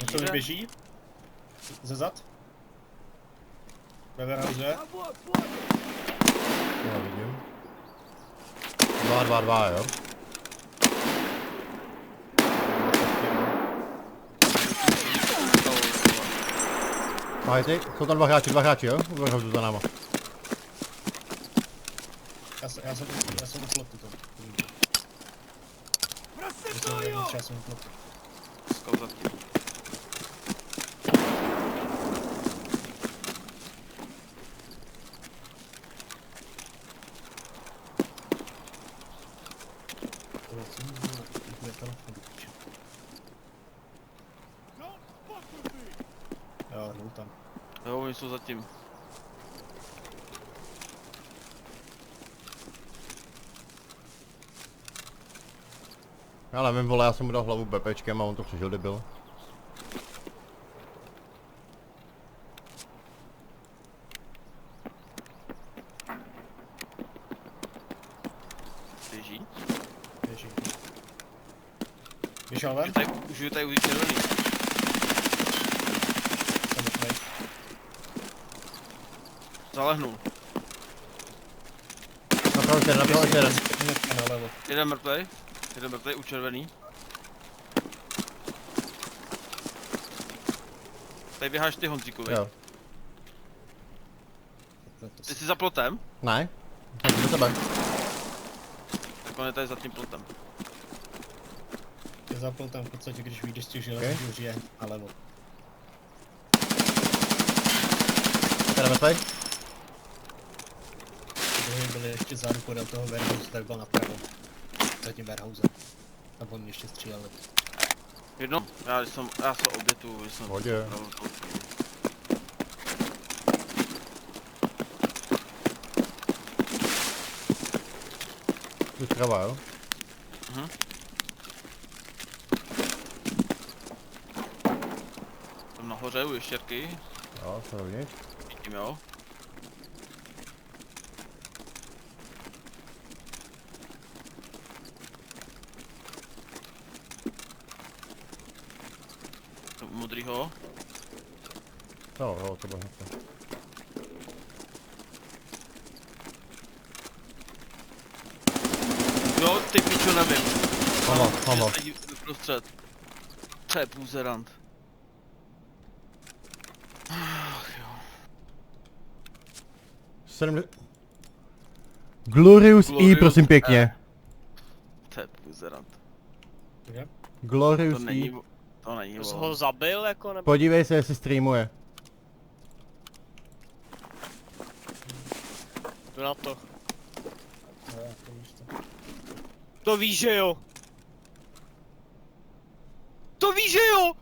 Něco vyběží? Ze zad? Ve verhouze? Já vidím. 2, jo. Ahoj ty, jsou tam dva hráči jo? V verhouzu za náma. Já jsem u plotu to. Já jsem u plotu. Skouzat tím. Jo, jdou tam. Jo, oni jsou zatím. Já nevím, vole, já jsem mu dal hlavu BPčkem a on to přežil, debil. Běží. Běží. Vyšel ven? Už je tady už červený. Jsem mrtvej. Zalehnul. Napravo ještě jeden. Nalevo. Jeden mrtvej u červený. Tady běháš ty, Honzíkovi. Jo. Ty jsi za plotem? Ne? Tak do tebe. Tak on je tady za tím plotem. Je zapl tam v podstatě, když vyjdeš z těch železných dveří je nalevo. Tady mrtvej? Druhý byl ještě zádu podél toho warehouse, tak byl napravo. Za tím warehousem. Tam on ještě stříleli. Jedno? Já se obětuju, jsem... Hodě. Tu zprava, jo? Mhm. Jsem nahoře u ještěrky. Jo, jsem rovněž. Vidím, jo. U modrýho. Jo, to bylo hned. Jo, ty pičo, nevím. Mám. Sedí uprostřed. To je buzerant. Ach jo. 7... Glorious E, prosím pěkně. To je buzerant. Je? Glorious To E. není... To není, Jsi vole. ho zabil jako nebo? Podívej se, jestli streamuje. Jdu na to. Jo, to víš to. To víš, že jo? To víš, že jo?